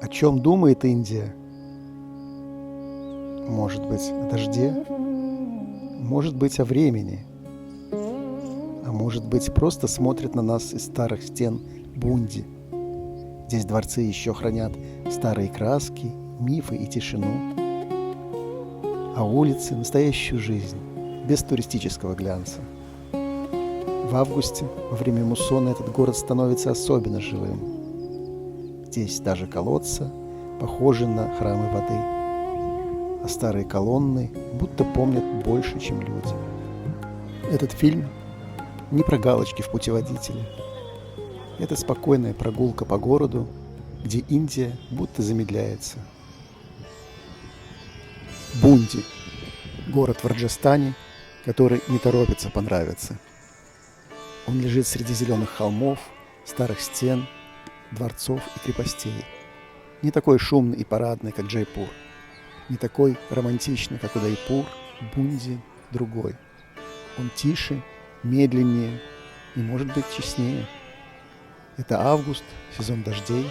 О чем думает Индия? Может быть, о дожде? Может быть, о времени? А может быть, просто смотрит на нас из старых стен Бунди. Здесь дворцы еще хранят старые краски, мифы и тишину. А улицы – настоящую жизнь, без туристического глянца. В августе, во время муссона, этот город становится особенно живым. Здесь даже колодца похожи на храмы воды, а старые колонны будто помнят больше, чем люди. Этот фильм не про галочки в путеводителе. Это спокойная прогулка по городу, где Индия будто замедляется. Бунди – город в Раджастане, который не торопится понравиться. Он лежит среди зеленых холмов, старых стен, дворцов и крепостей. Не такой шумный и парадный, как Джайпур. Не такой романтичный, как Удайпур. Бунди другой. Он тише, медленнее и, может быть, честнее. Это август, сезон дождей.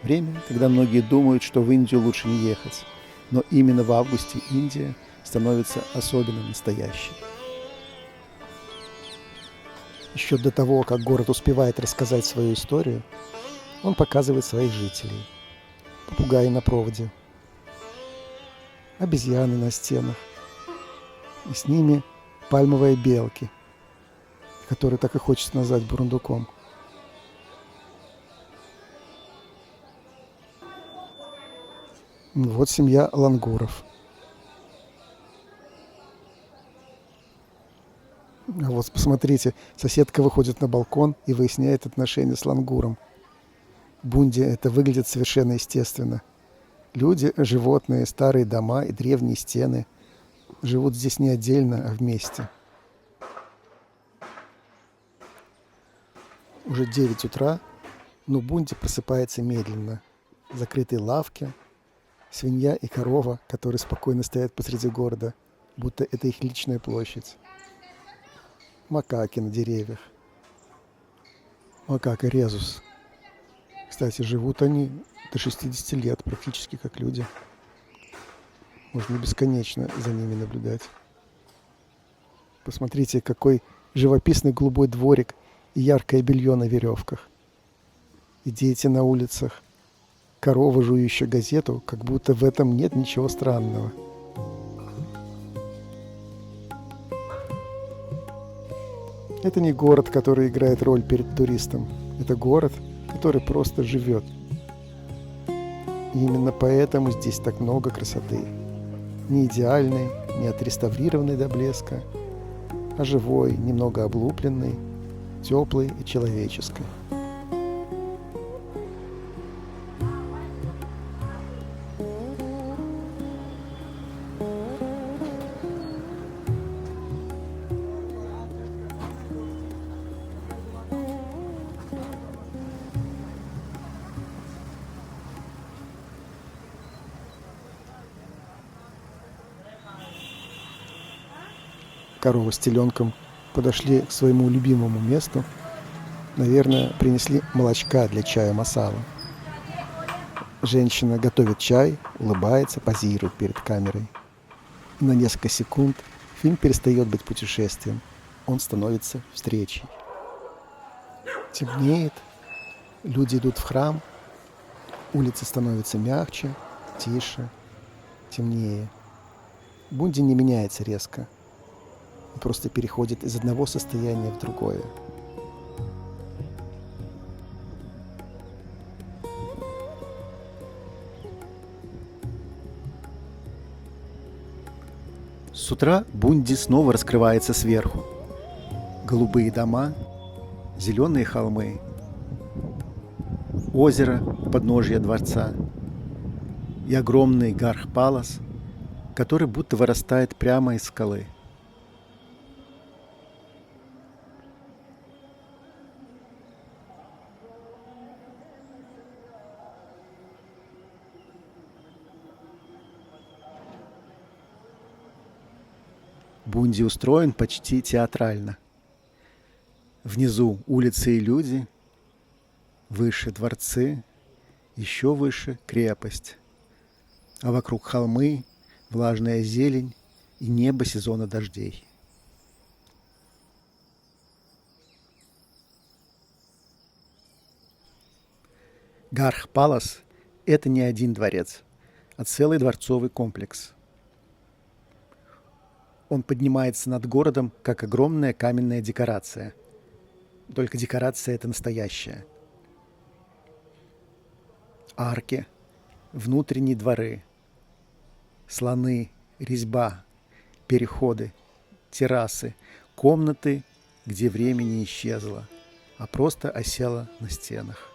Время, когда многие думают, что в Индию лучше не ехать. Но именно в августе Индия становится особенно настоящей. Еще до того, как город успевает рассказать свою историю, он показывает своих жителей. Попугаи на проводе, обезьяны на стенах, и с ними пальмовые белки, которые так и хочется назвать бурундуком. Вот семья лангуров. А вот посмотрите, соседка выходит на балкон и выясняет отношения с лангуром. В Бунди это выглядит совершенно естественно. Люди, животные, старые дома и древние стены живут здесь не отдельно, а вместе. Уже 9 утра, но Бунди просыпается медленно. Закрытые лавки, свинья и корова, которые спокойно стоят посреди города, будто это их личная площадь. Макаки на деревьях. Макака резус. Кстати, живут они до 60 лет, практически как люди. Можно бесконечно за ними наблюдать. Посмотрите, какой живописный голубой дворик и яркое белье на веревках. И дети на улицах. Корова, жующая газету, как будто в этом нет ничего странного. Это не город, который играет роль перед туристом. Это город, который просто живет. И именно поэтому здесь так много красоты. Не идеальной, не отреставрированной до блеска, а живой, немного облупленной, теплой и человеческой. Корова с теленком подошли к своему любимому месту. Наверное, принесли молочка для чая масала. Женщина готовит чай, улыбается, позирует перед камерой. И на несколько секунд фильм перестает быть путешествием. Он становится встречей. Темнеет, люди идут в храм, улицы становятся мягче, тише, темнее. Бунди не меняется резко. Он просто переходит из одного состояния в другое. С утра Бунди снова раскрывается сверху. Голубые дома, зеленые холмы, озеро у подножия дворца и огромный Гарх-Палас, который будто вырастает прямо из скалы. Бунди устроен почти театрально. Внизу улицы и люди, выше дворцы Еще выше крепость, а вокруг холмы, влажная зелень и небо сезона дождей. Гарх-Палас – это не один дворец, а целый дворцовый комплекс. Он поднимается над городом, как огромная каменная декорация. Только декорация это настоящая. Арки, внутренние дворы, слоны, резьба, переходы, террасы, комнаты, где время не исчезло, а просто осело на стенах.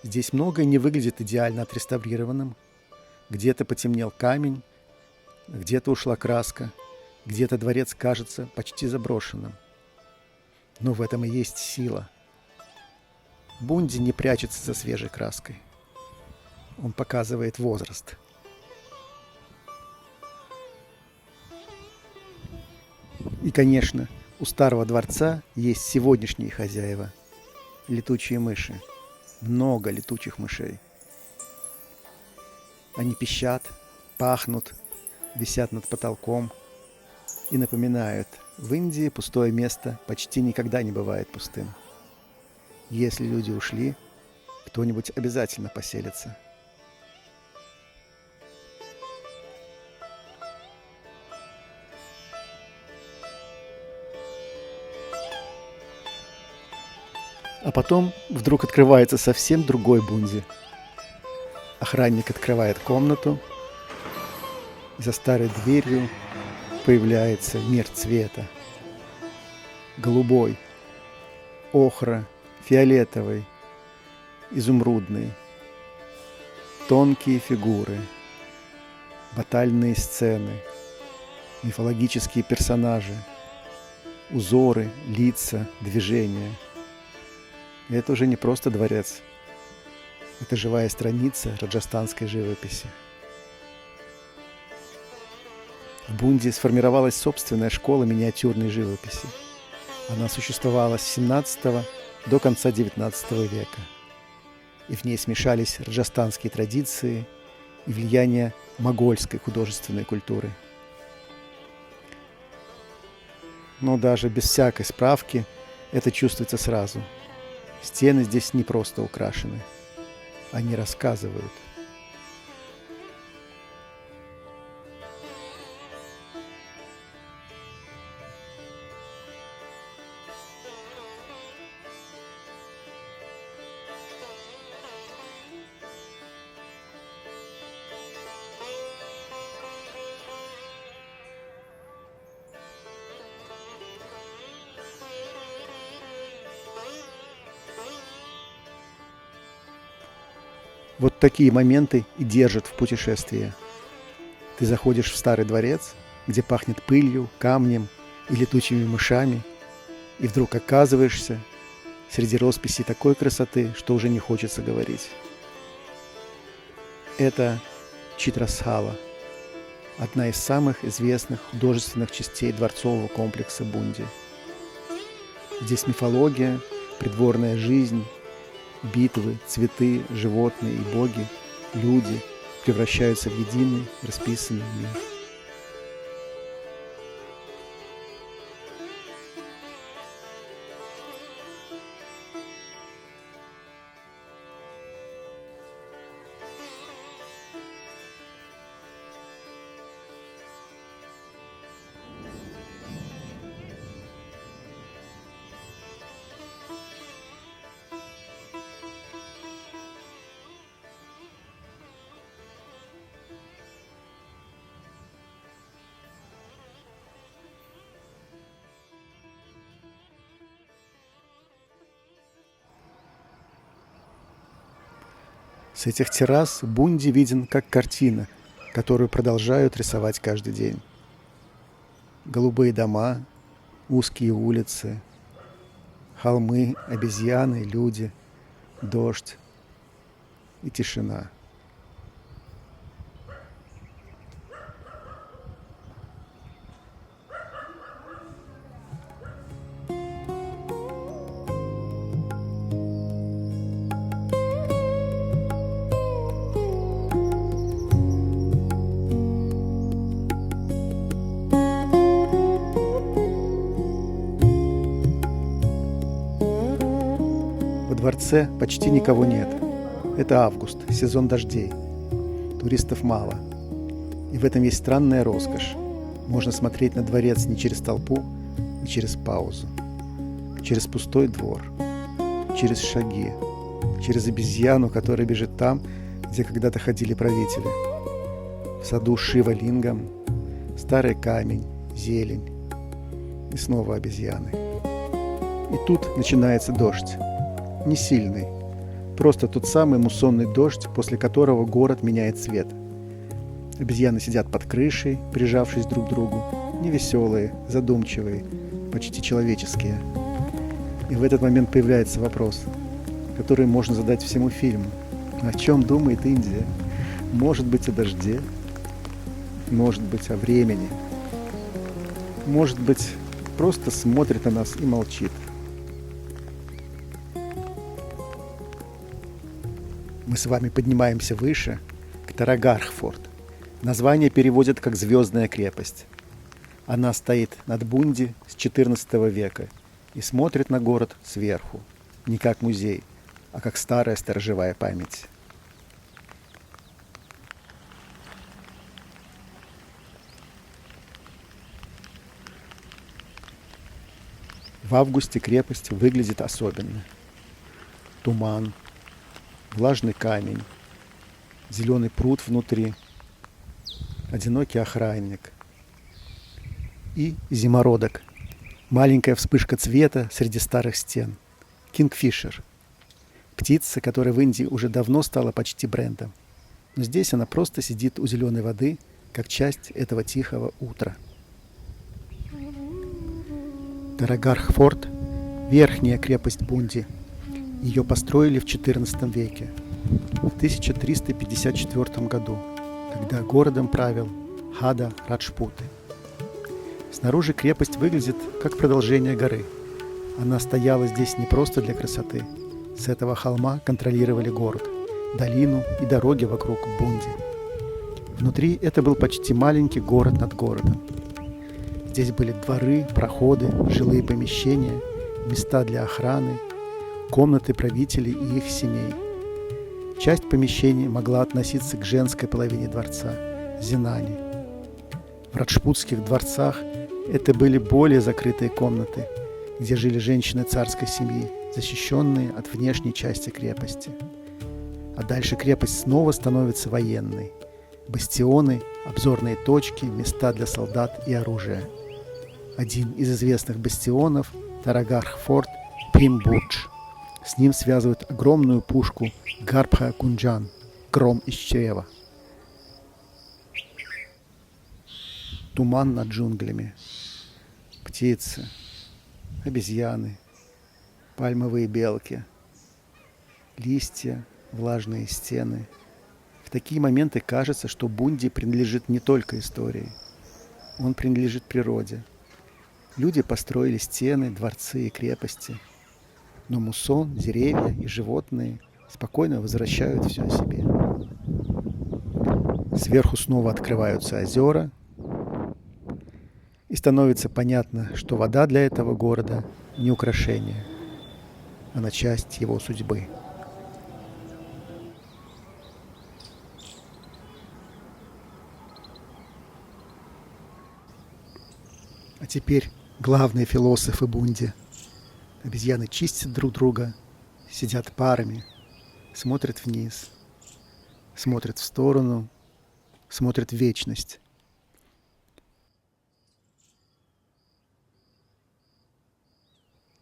Здесь многое не выглядит идеально отреставрированным. Где-то потемнел камень, где-то ушла краска, где-то дворец кажется почти заброшенным. Но в этом и есть сила. Бунди не прячется за свежей краской. Он показывает возраст. И, конечно, у старого дворца есть сегодняшние хозяева – летучие мыши. Много летучих мышей. Они пищат, пахнут, висят над потолком и напоминают, в Индии пустое место почти никогда не бывает пустым. Если люди ушли, кто-нибудь обязательно поселится. А потом вдруг открывается совсем другой Бунди. Охранник открывает комнату, и за старой дверью появляется мир цвета. Голубой, охра, фиолетовый, изумрудный. Тонкие фигуры, батальные сцены, мифологические персонажи, узоры, лица, движения. И это уже не просто дворец. Это живая страница раджастанской живописи. В Бунди сформировалась собственная школа миниатюрной живописи. Она существовала с 17 до конца 19 века. И в ней смешались раджастанские традиции и влияние могольской художественной культуры. Но даже без всякой справки это чувствуется сразу. Стены здесь не просто украшены. Они рассказывают. Вот такие моменты и держат в путешествии. Ты заходишь в старый дворец, где пахнет пылью, камнем и летучими мышами, и вдруг оказываешься среди росписей такой красоты, что уже не хочется говорить. Это Читрасхала, одна из самых известных художественных частей дворцового комплекса Бунди. Здесь мифология, придворная жизнь, битвы, цветы, животные и боги, люди превращаются в единый расписанный мир. С этих террас Бунди виден как картина, которую продолжают рисовать каждый день. Голубые дома, узкие улицы, холмы, обезьяны, люди, дождь и тишина. дворце почти никого нет. Это август, сезон дождей. Туристов мало. И в этом есть странная роскошь. Можно смотреть на дворец не через толпу, а через паузу. Через пустой двор. Через шаги. Через обезьяну, которая бежит там, где когда-то ходили правители. В саду Шива Лингам, старый камень, зелень. И снова обезьяны. И тут начинается дождь. Не сильный. Просто тот самый муссонный дождь, после которого город меняет цвет. Обезьяны сидят под крышей, прижавшись друг к другу. Невеселые, задумчивые, почти человеческие. И в этот момент появляется вопрос, который можно задать всему фильму. О чем думает Индия? Может быть, о дожде? Может быть, о времени? Может быть, просто смотрит на нас и молчит. Мы с вами поднимаемся выше, к Тарагарх-форт. Название переводят как «Звездная крепость». Она стоит над Бунди с XIV века и смотрит на город сверху, не как музей, а как старая сторожевая память. В августе крепость выглядит особенно. Туман, влажный камень, зеленый пруд внутри, одинокий охранник и зимородок. Маленькая вспышка цвета среди старых стен. Кингфишер. Птица, которая в Индии уже давно стала почти брендом. Но здесь она просто сидит у зеленой воды, как часть этого тихого утра. Тарагарх-форт – верхняя крепость Бунди. Ее построили в XIV веке, в 1354 году, когда городом правил Хада Раджпуты. Снаружи крепость выглядит как продолжение горы. Она стояла здесь не просто для красоты. С этого холма контролировали город, долину и дороги вокруг Бунди. Внутри это был почти маленький город над городом. Здесь были дворы, проходы, жилые помещения, места для охраны, комнаты правителей и их семей. Часть помещений могла относиться к женской половине дворца – Зинани. В раджпутских дворцах это были более закрытые комнаты, где жили женщины царской семьи, защищенные от внешней части крепости. А дальше крепость снова становится военной. Бастионы, обзорные точки, места для солдат и оружия. Один из известных бастионов – Тарагарх-форт Бхим-Бурдж. С ним связывают огромную пушку Гарбха-Кунджан – гром из чрева. Туман над джунглями. Птицы, обезьяны, пальмовые белки, листья, влажные стены. В такие моменты кажется, что Бунди принадлежит не только истории. Он принадлежит природе. Люди построили стены, дворцы и крепости. Но муссон, деревья и животные спокойно возвращают все о себе. Сверху снова открываются озера, и становится понятно, что вода для этого города не украшение, она часть его судьбы. А теперь главные философы Бунди. Обезьяны чистят друг друга, сидят парами, смотрят вниз, смотрят в сторону, смотрят в вечность.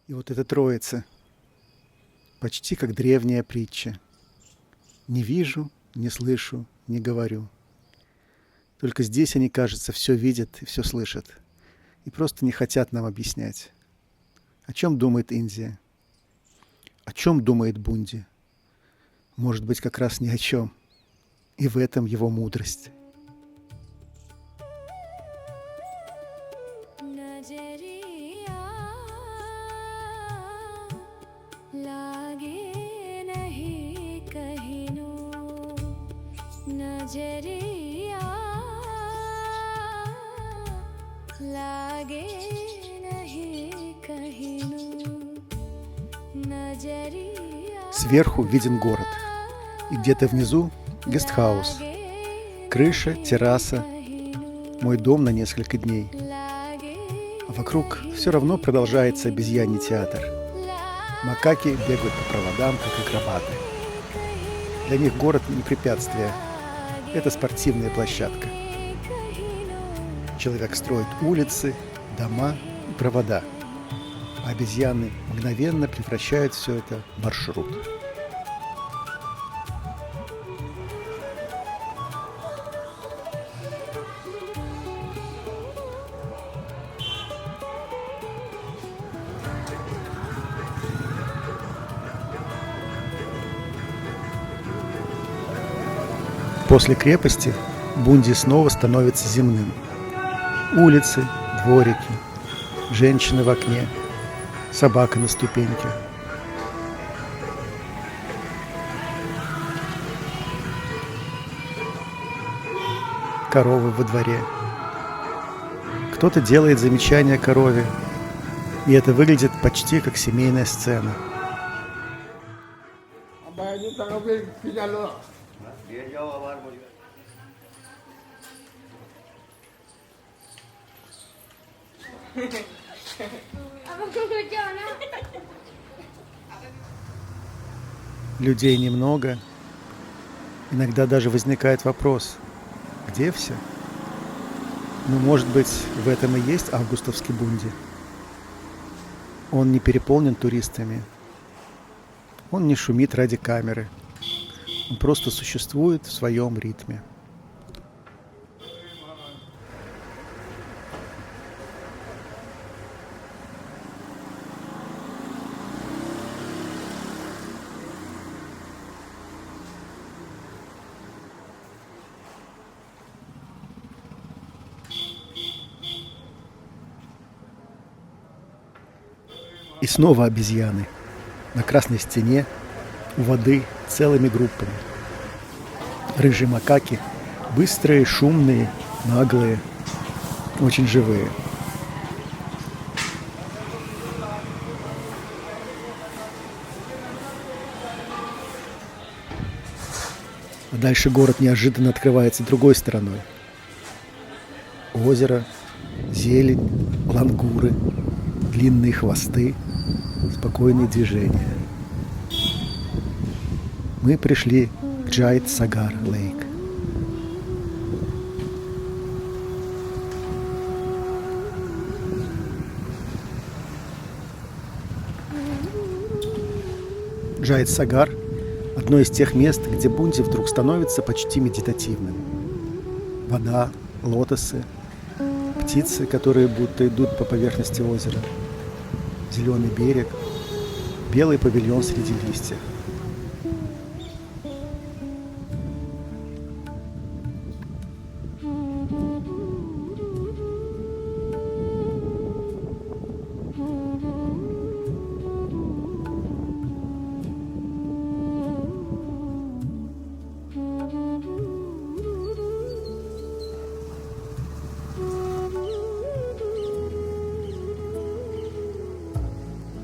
И вот эта троица, почти как древняя притча. Не вижу, не слышу, не говорю. Только здесь они, кажется, все видят и все слышат. И просто не хотят нам объяснять. О чем думает Индия? О чем думает Бунди? Может быть, как раз ни о чем. И в этом его мудрость. Сверху виден город, и где-то внизу гестхаус, крыша, терраса, мой дом на несколько дней. А вокруг все равно продолжается обезьяний театр. Макаки бегают по проводам, как акробаты. Для них город не препятствие, это спортивная площадка. Человек строит улицы, дома и провода, а обезьяны мгновенно превращают все это в маршрут. После крепости Бунди снова становится земным. Улицы, дворики, женщины в окне, собака на ступеньке. Коровы во дворе. Кто-то делает замечание корове, и это выглядит почти как семейная сцена. Людей немного. Иногда даже возникает вопрос, где все? Ну, может быть, в этом и есть августовский Бунди. Он не переполнен туристами. Он не шумит ради камеры. Он просто существует в своем ритме. И снова обезьяны. На красной стене, у воды, целыми группами. Рыжие макаки, быстрые, шумные, наглые, очень живые. А дальше город неожиданно открывается другой стороной. Озеро, зелень, лангуры, длинные хвосты, спокойные движения. Мы пришли к Джайт-Сагар Лейк. Джайт-Сагар – одно из тех мест, где Бунди вдруг становится почти медитативным. Вода, лотосы, птицы, которые будто идут по поверхности озера, зеленый берег, белый павильон среди листьев.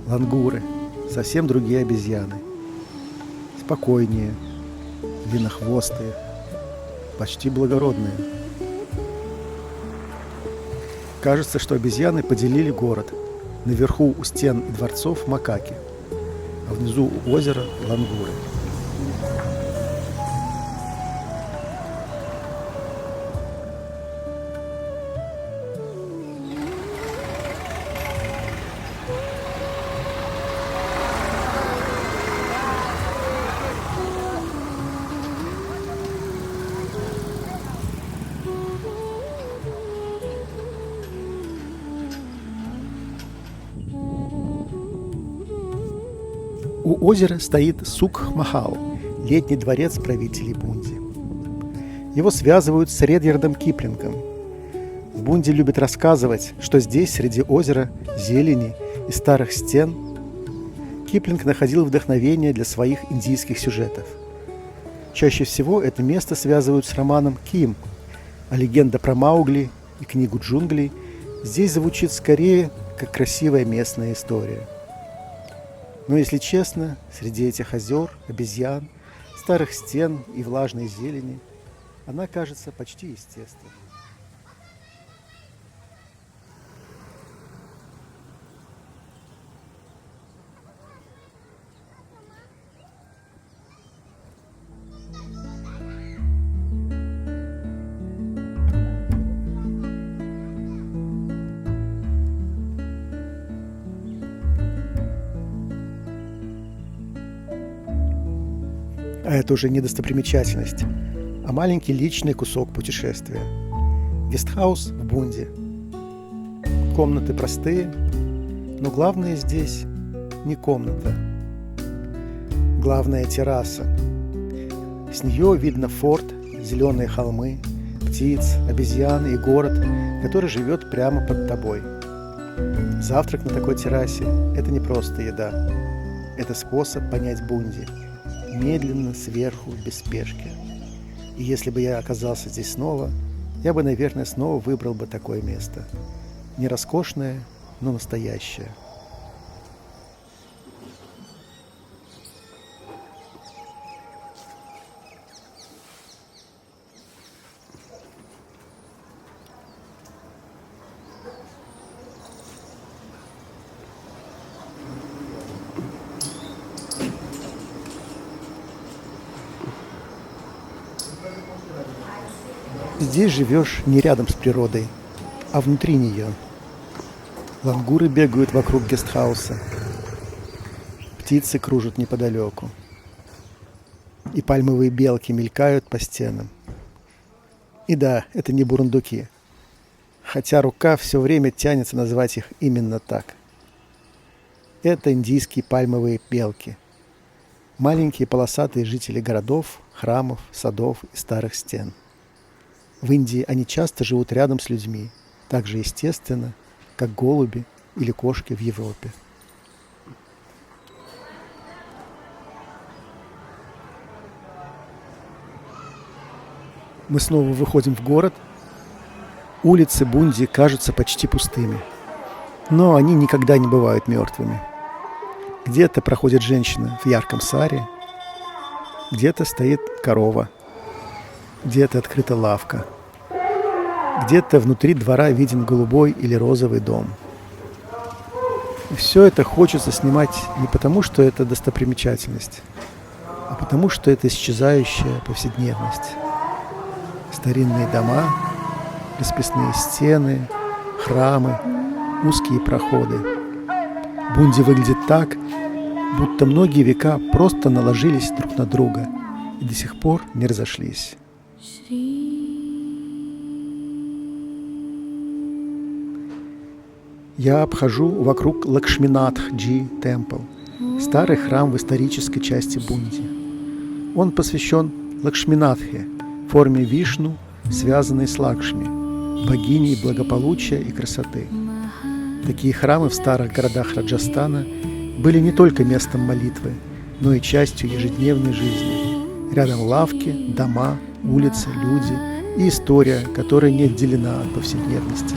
Лангуры – совсем другие обезьяны. Спокойнее, длиннохвостые, почти благородные. Кажется, что обезьяны поделили город. Наверху у стен и дворцов макаки, а внизу у озера лангуры. У озера стоит Сукх-Махал, летний дворец правителей Бунди. Его связывают с Редьярдом Киплингом. В Бунди любят рассказывать, что здесь, среди озера, зелени и старых стен, Киплинг находил вдохновение для своих индийских сюжетов. Чаще всего это место связывают с романом «Ким», а легенда про Маугли и книгу джунглей здесь звучит скорее как красивая местная история. Но если честно, среди этих озер, обезьян, старых стен и влажной зелени она кажется почти естественной. А это уже не достопримечательность, а маленький личный кусок путешествия. Гестхаус в Бунде. Комнаты простые, но главное здесь не комната. Главная терраса. С нее видно форт, зеленые холмы, птиц, обезьян и город, который живет прямо под тобой. Завтрак на такой террасе – это не просто еда. Это способ понять Бунди. Медленно, сверху, без спешки. И если бы я оказался здесь снова, я бы, наверное, снова выбрал бы такое место. Не роскошное, но настоящее. Здесь живешь не рядом с природой, а внутри нее. Лангуры бегают вокруг гестхауса. Птицы кружат неподалеку. И пальмовые белки мелькают по стенам. И да, это не бурундуки. Хотя рука все время тянется назвать их именно так. Это индийские пальмовые белки. Маленькие полосатые жители городов, храмов, садов и старых стен. В Индии они часто живут рядом с людьми, так же естественно, как голуби или кошки в Европе. Мы снова выходим в город. Улицы Бунди кажутся почти пустыми, но они никогда не бывают мертвыми. Где-то проходит женщина в ярком саре, где-то стоит корова, где-то открыта лавка, где-то внутри двора виден голубой или розовый дом. И все это хочется снимать не потому, что это достопримечательность, а потому, что это исчезающая повседневность. Старинные дома, расписные стены, храмы, узкие проходы. Бунди выглядит так, будто многие века просто наложились друг на друга и до сих пор не разошлись. Я обхожу вокруг Лакшминатх-джи Темпл, старый храм в исторической части Бунди. Он посвящен Лакшминатхе, форме Вишну, связанной с Лакшми, богиней благополучия и красоты. Такие храмы в старых городах Раджастана были не только местом молитвы, но и частью ежедневной жизни. Рядом лавки, дома, улицы, люди и история, которая не отделена от повседневности.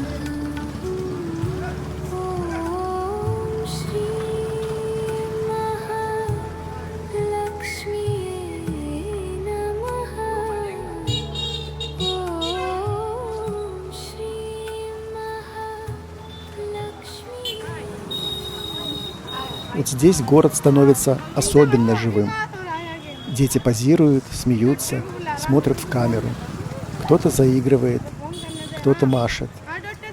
Вот здесь город становится особенно живым. Дети позируют, смеются, смотрят в камеру. Кто-то заигрывает, кто-то машет,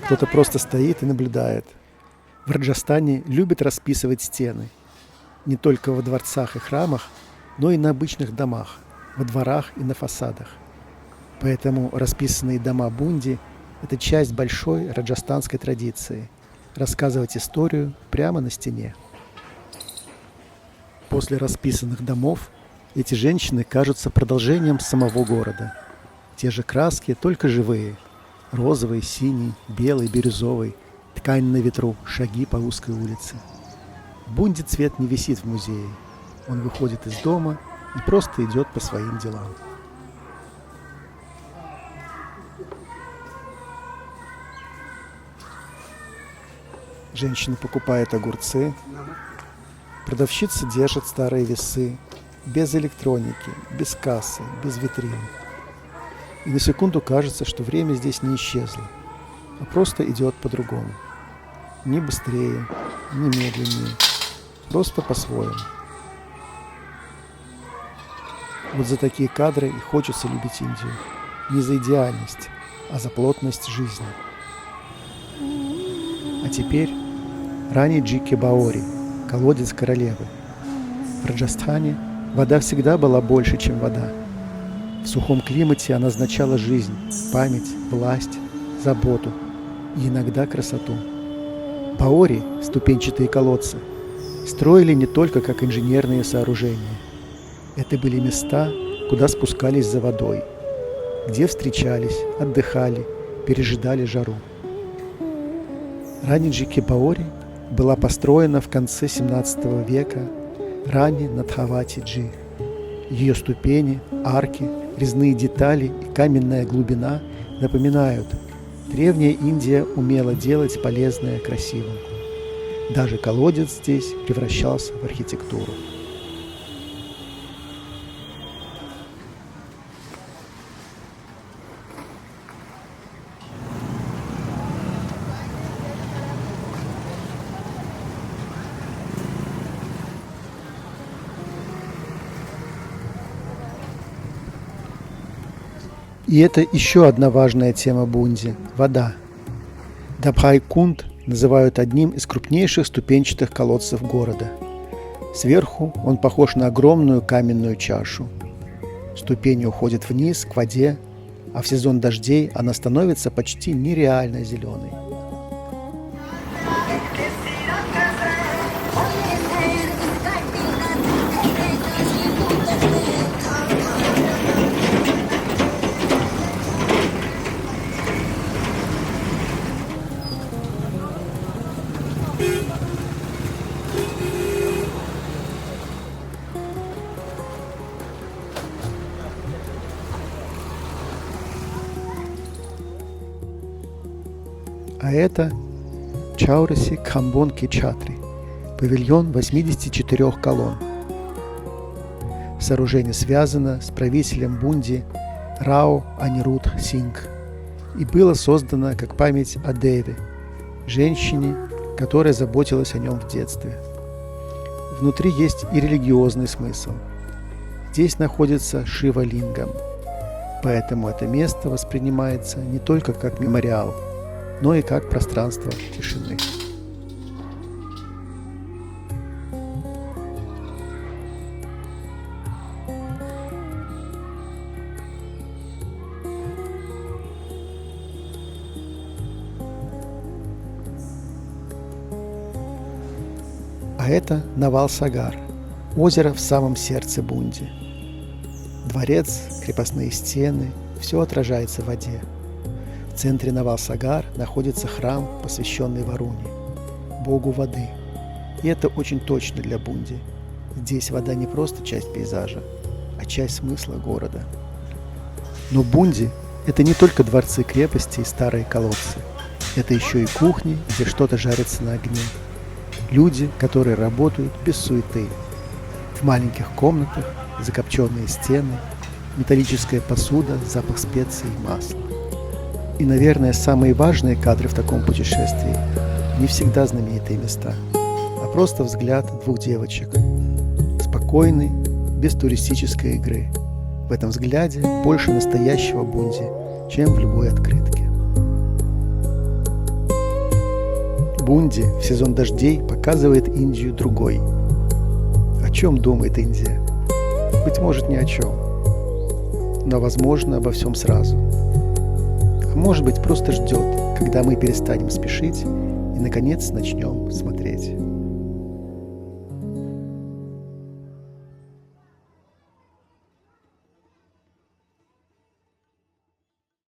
кто-то просто стоит и наблюдает. В Раджастане любят расписывать стены. Не только во дворцах и храмах, но и на обычных домах, во дворах и на фасадах. Поэтому расписанные дома Бунди – это часть большой раджастанской традиции – рассказывать историю прямо на стене. После расписанных домов эти женщины кажутся продолжением самого города. Те же краски, только живые. Розовый, синий, белый, бирюзовый, ткань на ветру, шаги по узкой улице. В Бунди цвет не висит в музее. Он выходит из дома и просто идет по своим делам. Женщина покупает огурцы, Продавщицы держат старые весы, без электроники, без кассы, без витрин. И на секунду кажется, что время здесь не исчезло, а просто идет по-другому. Ни быстрее, ни медленнее, просто по-своему. Вот за такие кадры и хочется любить Индию. Не за идеальность, а за плотность жизни. А теперь Рани Джи Баори, колодец королевы. В Раджастхане вода всегда была больше, чем вода. В сухом климате она означала жизнь, память, власть, заботу и иногда красоту. Баори, ступенчатые колодцы, строили не только как инженерные сооружения. Это были места, куда спускались за водой, где встречались, отдыхали, пережидали жару. Рани Джи Баори была построена в конце 17 века Рани Надхавати Джи. Ее ступени, арки, резные детали и каменная глубина напоминают: древняя Индия умела делать полезное красивым. Даже колодец здесь превращался в архитектуру. И это еще одна важная тема Бунди – вода. Дабхай-Кунд называют одним из крупнейших ступенчатых колодцев города. Сверху он похож на огромную каменную чашу. Ступени уходят вниз, к воде, а в сезон дождей она становится почти нереально зеленой. А это Чаураси Кхамбон Ки Чатри, павильон 84 колонн. Сооружение связано с правителем Бунди Рао Анирудх Сингх и было создано как память о Деве, женщине, которая заботилась о нем в детстве. Внутри есть и религиозный смысл. Здесь находится Шива-лингам, поэтому это место воспринимается не только как мемориал, но и как пространство тишины. А это Навал-Сагар, озеро в самом сердце Бунди. Дворец, крепостные стены – все отражается в воде. В центре Навал-Сагар находится храм, посвященный Варуне, богу воды. И это очень точно для Бунди. Здесь вода не просто часть пейзажа, а часть смысла города. Но Бунди – это не только дворцы, крепости и старые колодцы. Это еще и кухни, где что-то жарится на огне. Люди, которые работают без суеты. В маленьких комнатах закопченные стены, металлическая посуда, запах специй и масла. И, наверное, самые важные кадры в таком путешествии не всегда знаменитые места, а просто взгляд двух девочек. Спокойный, без туристической игры. В этом взгляде больше настоящего Бунди, чем в любой открытке. Бунди в сезон дождей показывает Индию другой. О чем думает Индия? Быть может, ни о чем. Но, возможно, обо всем сразу. А может быть, просто ждет, когда мы перестанем спешить и, наконец, начнем смотреть.